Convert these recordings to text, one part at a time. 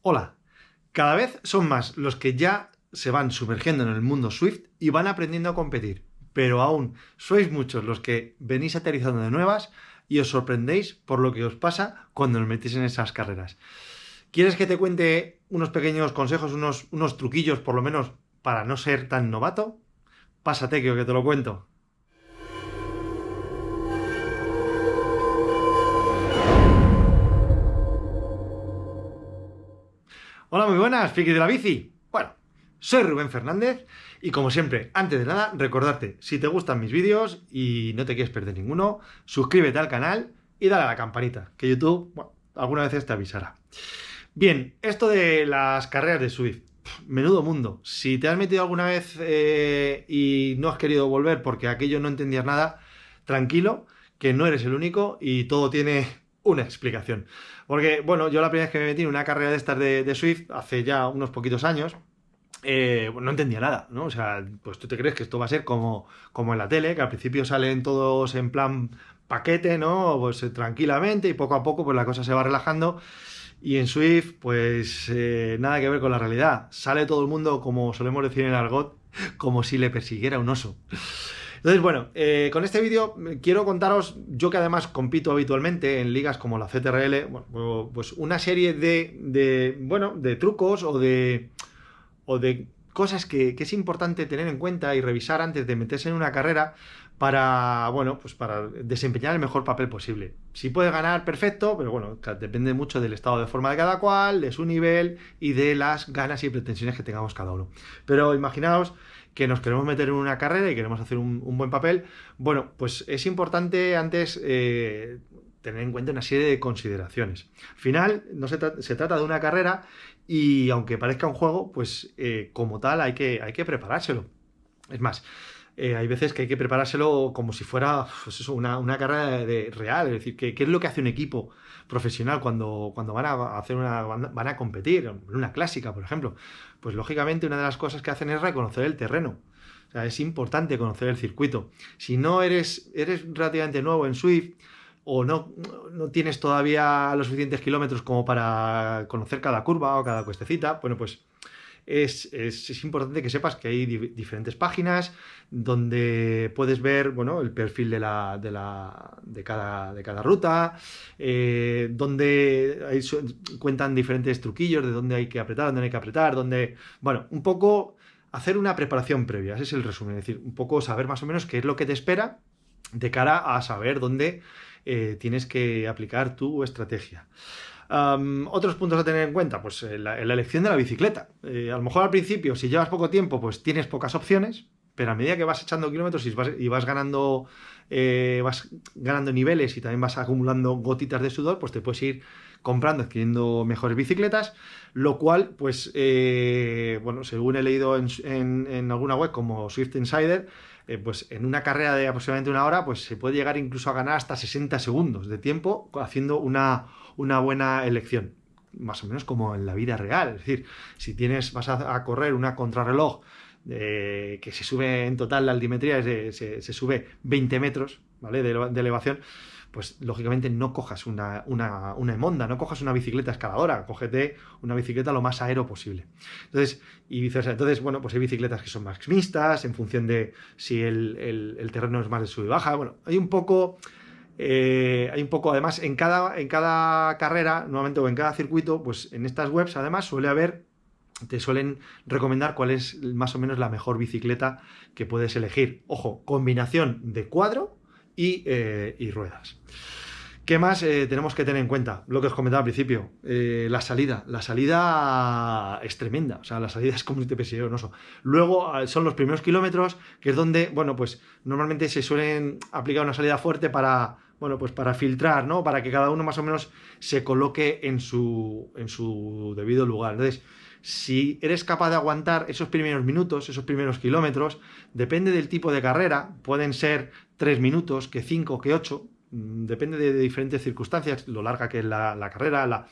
Hola, cada vez son más los que ya se van sumergiendo en el mundo Swift y van aprendiendo a competir, pero aún sois muchos los que venís aterrizando de nuevas y os sorprendéis por lo que os pasa cuando os metís en esas carreras. ¿Quieres que te cuente unos pequeños consejos, unos truquillos por lo menos para no ser tan novato? Pásate que te lo cuento. Hola, muy buenas, frikis de la bici. Bueno, soy Rubén Fernández y como siempre, antes de nada, recordarte, si te gustan mis vídeos y no te quieres perder ninguno, suscríbete al canal y dale a la campanita, que YouTube, bueno, algunas veces te avisará. Bien, esto de las carreras de Swift, menudo mundo. Si te has metido alguna vez y no has querido volver porque aquello no entendías nada, tranquilo, que no eres el único y todo tiene una explicación. Porque, bueno, yo la primera vez que me metí en una carrera de estas de Swift, hace ya unos poquitos años, no entendía nada, ¿no? O sea, pues tú te crees que esto va a ser como en la tele, que al principio salen todos en plan paquete, ¿no? Pues tranquilamente y poco a poco pues la cosa se va relajando. Y en Swift, pues nada que ver con la realidad. Sale todo el mundo, como solemos decir en argot, como si le persiguiera un oso. Entonces, bueno, con este vídeo quiero contaros, yo que además compito habitualmente en ligas como la CTRL, bueno, pues una serie de trucos o de cosas que es importante tener en cuenta y revisar antes de meterse en una carrera para, bueno, pues para desempeñar el mejor papel posible. Si puede ganar, perfecto, pero bueno, depende mucho del estado de forma de cada cual, de su nivel y de las ganas y pretensiones que tengamos cada uno. Pero imaginaos que nos queremos meter en una carrera y queremos hacer un buen papel. Bueno, pues es importante antes tener en cuenta una serie de consideraciones. Al final, no se trata de una carrera y aunque parezca un juego, pues como tal hay que preparárselo. Es más, hay veces que hay que preparárselo como si fuera pues eso, una carrera real. Es decir, ¿qué es lo que hace un equipo profesional cuando van a hacer van a competir? En una clásica, por ejemplo. Pues lógicamente una de las cosas que hacen es reconocer el terreno. O sea, es importante conocer el circuito. Si no eres relativamente nuevo en Swift o no tienes todavía los suficientes kilómetros como para conocer cada curva o cada cuestecita, bueno, pues es importante que sepas que hay diferentes páginas donde puedes ver, bueno, el perfil de cada ruta, donde cuentan diferentes truquillos de dónde hay que apretar, dónde no hay que apretar, bueno, un poco hacer una preparación previa, ese es el resumen, es decir, un poco saber más o menos qué es lo que te espera de cara a saber dónde tienes que aplicar tu estrategia. Otros puntos a tener en cuenta, pues la elección de la bicicleta. A lo mejor al principio, si llevas poco tiempo, pues tienes pocas opciones, pero a medida que vas echando kilómetros y vas ganando niveles y también vas acumulando gotitas de sudor, pues te puedes ir comprando, adquiriendo mejores bicicletas, lo cual, pues, bueno, según he leído en alguna web como Swift Insider, pues en una carrera de aproximadamente una hora, pues se puede llegar incluso a ganar hasta 60 segundos de tiempo haciendo una buena elección, más o menos como en la vida real. Es decir, si vas a correr una contrarreloj que se sube en total la altimetría, se sube 20 metros, ¿vale? de elevación, pues lógicamente no cojas una Emonda, no cojas una bicicleta escaladora, cógete una bicicleta lo más aero posible. Entonces, y viceversa. Entonces, bueno, pues hay bicicletas que son más mixtas, en función de si el terreno es más de sub y baja. Bueno, hay un poco, además, en cada carrera, nuevamente, o en cada circuito, pues en estas webs, además, te suelen recomendar cuál es más o menos la mejor bicicleta que puedes elegir. Ojo, combinación de cuadro y ruedas. ¿Qué más tenemos que tener en cuenta? Lo que os comentaba al principio, la salida. La salida es tremenda, o sea, la salida es como si te persiguiera un oso. Luego son los primeros kilómetros, que es donde, bueno, pues normalmente se suelen aplicar una salida fuerte para, bueno, pues para filtrar, ¿no? Para que cada uno más o menos se coloque en su debido lugar. Entonces, si eres capaz de aguantar esos primeros minutos, esos primeros kilómetros, depende del tipo de carrera, pueden ser 3 minutos, que 5, que 8, depende de diferentes circunstancias, lo larga que es la carrera,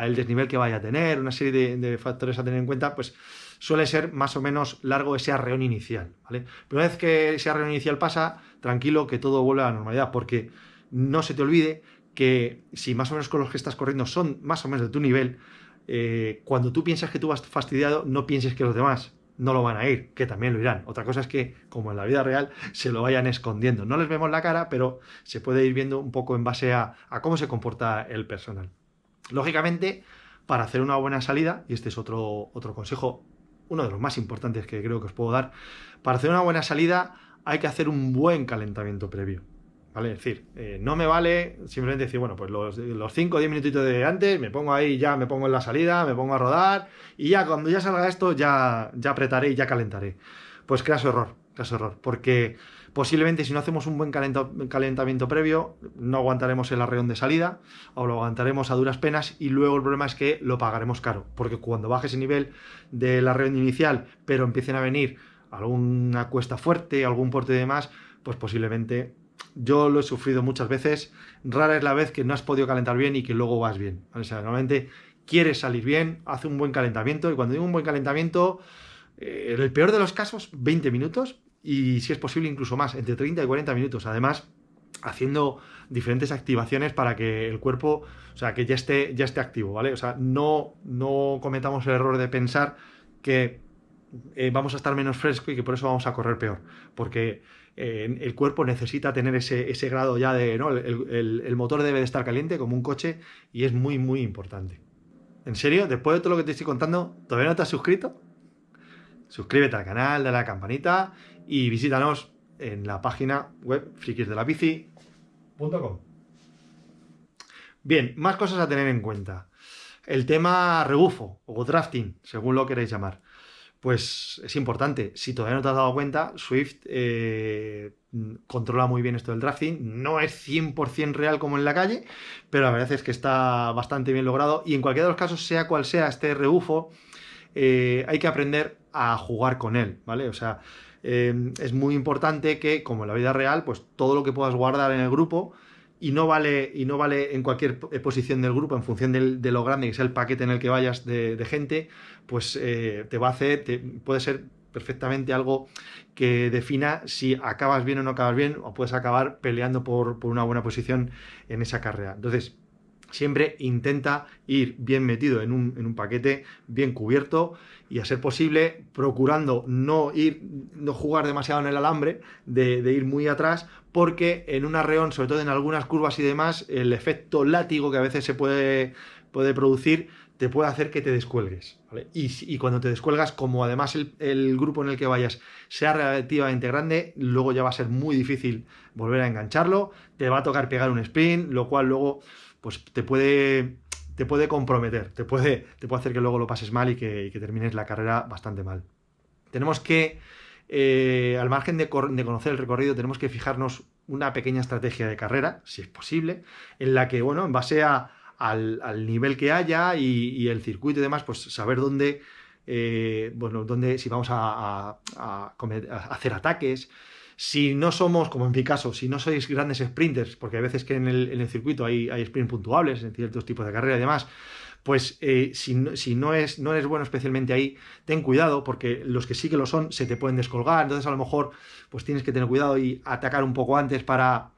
el desnivel que vaya a tener, una serie de factores a tener en cuenta, pues suele ser más o menos largo ese arreón inicial, ¿vale? Pero una vez que ese arreón inicial pasa, tranquilo que todo vuelve a la normalidad, porque no se te olvide que si más o menos con los que estás corriendo son más o menos de tu nivel, cuando tú piensas que tú vas fastidiado, no pienses que los demás no lo van a ir, que también lo irán. Otra cosa es que, como en la vida real, se lo vayan escondiendo. No les vemos la cara, pero se puede ir viendo un poco en base a cómo se comporta el personal. Lógicamente, para hacer una buena salida, y este es otro consejo, uno de los más importantes que creo que os puedo dar, para hacer una buena salida hay que hacer un buen calentamiento previo. ¿Vale? Es decir, no me vale simplemente decir, bueno, pues los 5 o 10 minutitos de antes me pongo ahí, ya me pongo en la salida, me pongo a rodar y ya cuando ya salga esto ya apretaré y ya calentaré. Pues caso error, porque posiblemente si no hacemos un buen calentamiento previo no aguantaremos el arreón de salida o lo aguantaremos a duras penas y luego el problema es que lo pagaremos caro, porque cuando baje ese nivel del arreón inicial pero empiecen a venir alguna cuesta fuerte, algún porte de más, pues posiblemente... Yo lo he sufrido muchas veces, rara es la vez que no has podido calentar bien y que luego vas bien. O sea, normalmente quieres salir bien, hace un buen calentamiento y cuando digo un buen calentamiento, en el peor de los casos, 20 minutos y si es posible incluso más, entre 30 y 40 minutos. Además, haciendo diferentes activaciones para que el cuerpo, o sea, que ya esté activo, ¿vale? O sea, no cometamos el error de pensar que vamos a estar menos fresco y que por eso vamos a correr peor, porque el cuerpo necesita tener ese grado ya de, ¿no? El motor debe de estar caliente como un coche y es muy, muy importante. En serio, después de todo lo que te estoy contando, ¿todavía no te has suscrito? Suscríbete al canal, dale a la campanita y visítanos en la página web frikisdelabici.com. Bien, más cosas a tener en cuenta. El tema rebufo o drafting, según lo queréis llamar. Pues es importante. Si todavía no te has dado cuenta, Swift controla muy bien esto del drafting. No es 100% real como en la calle, pero la verdad es que está bastante bien logrado. Y en cualquiera de los casos, sea cual sea este rebufo, hay que aprender a jugar con él, ¿vale? O sea, es muy importante que, como en la vida real, pues todo lo que puedas guardar en el grupo y no vale en cualquier posición del grupo en función de lo grande que sea el paquete en el que vayas de gente, pues te va a hacer, puede ser perfectamente algo que defina si acabas bien o no acabas bien o puedes acabar peleando por una buena posición en esa carrera. Entonces, siempre intenta ir bien metido en un paquete, bien cubierto y a ser posible procurando no jugar demasiado en el alambre, de ir muy atrás, porque en un arreón, sobre todo en algunas curvas y demás, el efecto látigo que a veces se puede producir te puede hacer que te descuelgues, ¿vale? Y cuando te descuelgas, como además el grupo en el que vayas sea relativamente grande, luego ya va a ser muy difícil volver a engancharlo, te va a tocar pegar un sprint, lo cual luego pues te puede comprometer, te puede hacer que luego lo pases mal y que termines la carrera bastante mal. Tenemos que, al margen de conocer el recorrido, tenemos que fijarnos una pequeña estrategia de carrera, si es posible, en la que, bueno, en base al nivel que haya y el circuito y demás, pues saber dónde, si vamos a hacer ataques. Si no somos, como en mi caso, si no sois grandes sprinters, porque hay veces que en el circuito hay sprint puntuables en ciertos tipos de carrera y demás, pues si no eres bueno especialmente ahí, ten cuidado, porque los que sí que lo son se te pueden descolgar, entonces a lo mejor pues tienes que tener cuidado y atacar un poco antes para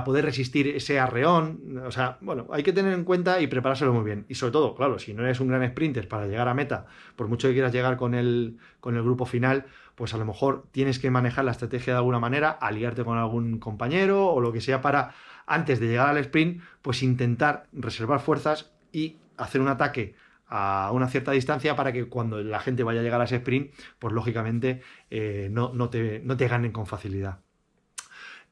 poder resistir ese arreón. O sea, bueno, hay que tener en cuenta y preparárselo muy bien. Y sobre todo, claro, si no eres un gran sprinter para llegar a meta, por mucho que quieras llegar con el grupo final, pues a lo mejor tienes que manejar la estrategia de alguna manera, aliarte con algún compañero o lo que sea para, antes de llegar al sprint, pues intentar reservar fuerzas y hacer un ataque a una cierta distancia para que cuando la gente vaya a llegar a ese sprint, pues lógicamente no te ganen con facilidad.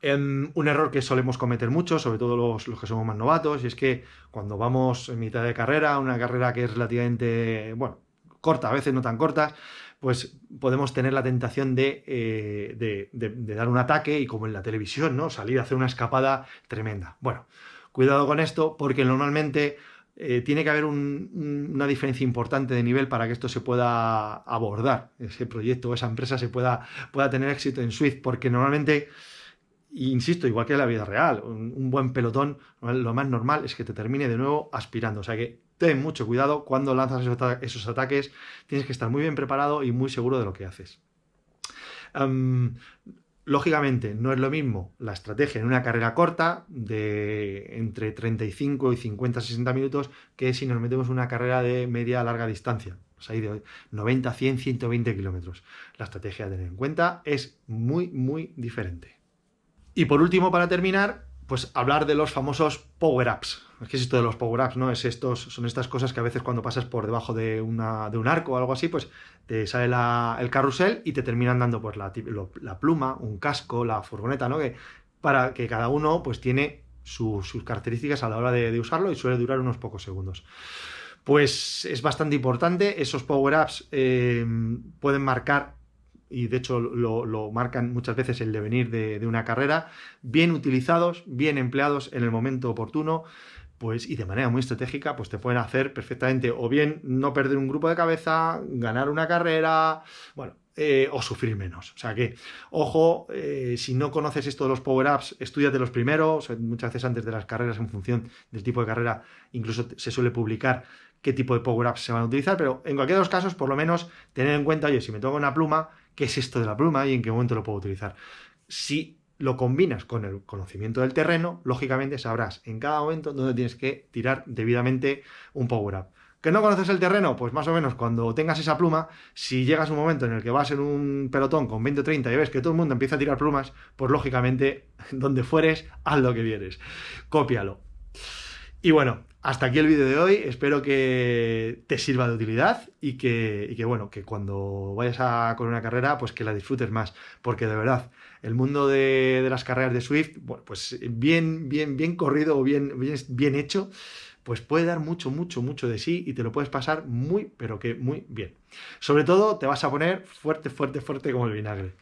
Un error que solemos cometer mucho, sobre todo los que somos más novatos, y es que cuando vamos en mitad de carrera, una carrera que es relativamente, bueno, corta, a veces no tan corta, pues podemos tener la tentación de dar un ataque y, como en la televisión, ¿no?, salir a hacer una escapada tremenda. Bueno, cuidado con esto, porque normalmente tiene que haber una diferencia importante de nivel para que esto se pueda abordar, ese proyecto o esa empresa pueda tener éxito en Swift, porque normalmente, insisto, igual que en la vida real, un buen pelotón, lo más normal es que te termine de nuevo aspirando. O sea que ten mucho cuidado cuando lanzas esos ataques, tienes que estar muy bien preparado y muy seguro de lo que haces. Lógicamente, no es lo mismo la estrategia en una carrera corta de entre 35 y 50, 60 minutos que si nos metemos en una carrera de media a larga distancia, pues ahí de 90, 100, 120 kilómetros. La estrategia a tener en cuenta es muy, muy diferente. Y por último, para terminar, pues hablar de los famosos power-ups. ¿Qué es esto de los power-ups? ¿No? Son estas cosas que a veces cuando pasas por debajo de un arco o algo así, pues te sale el carrusel y te terminan dando pues la pluma, un casco, la furgoneta, ¿no? Para que cada uno pues tiene sus características a la hora de usarlo y suele durar unos pocos segundos. Pues es bastante importante. Esos power-ups pueden marcar, y de hecho lo marcan muchas veces el devenir de una carrera, bien utilizados, bien empleados en el momento oportuno, pues y de manera muy estratégica, pues te pueden hacer perfectamente o bien no perder un grupo de cabeza, ganar una carrera, bueno, o sufrir menos. O sea que, ojo, si no conoces esto de los power-ups, estúdiatelos primero, o sea, muchas veces antes de las carreras, en función del tipo de carrera, incluso se suele publicar qué tipo de power-ups se van a utilizar, pero en cualquiera de los casos, por lo menos, tener en cuenta, oye, si me toca una pluma, ¿qué es esto de la pluma y en qué momento lo puedo utilizar? Si lo combinas con el conocimiento del terreno, lógicamente sabrás en cada momento dónde tienes que tirar debidamente un power-up. ¿Que no conoces el terreno? Pues más o menos cuando tengas esa pluma, si llegas a un momento en el que vas en un pelotón con 20 o 30 y ves que todo el mundo empieza a tirar plumas, pues lógicamente, donde fueres, haz lo que vieres. Cópialo. Y bueno, hasta aquí el vídeo de hoy. Espero que te sirva de utilidad y que bueno, que cuando vayas a con una carrera, pues que la disfrutes más. Porque de verdad, el mundo de las carreras de Swift, bueno, pues bien corrido o bien hecho, pues puede dar mucho de sí y te lo puedes pasar muy, pero que muy bien. Sobre todo, te vas a poner fuerte como el vinagre.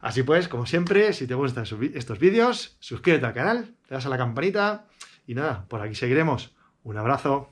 Así pues, como siempre, si te gustan estos vídeos, suscríbete al canal, le das a la campanita y nada, por aquí seguiremos. Un abrazo.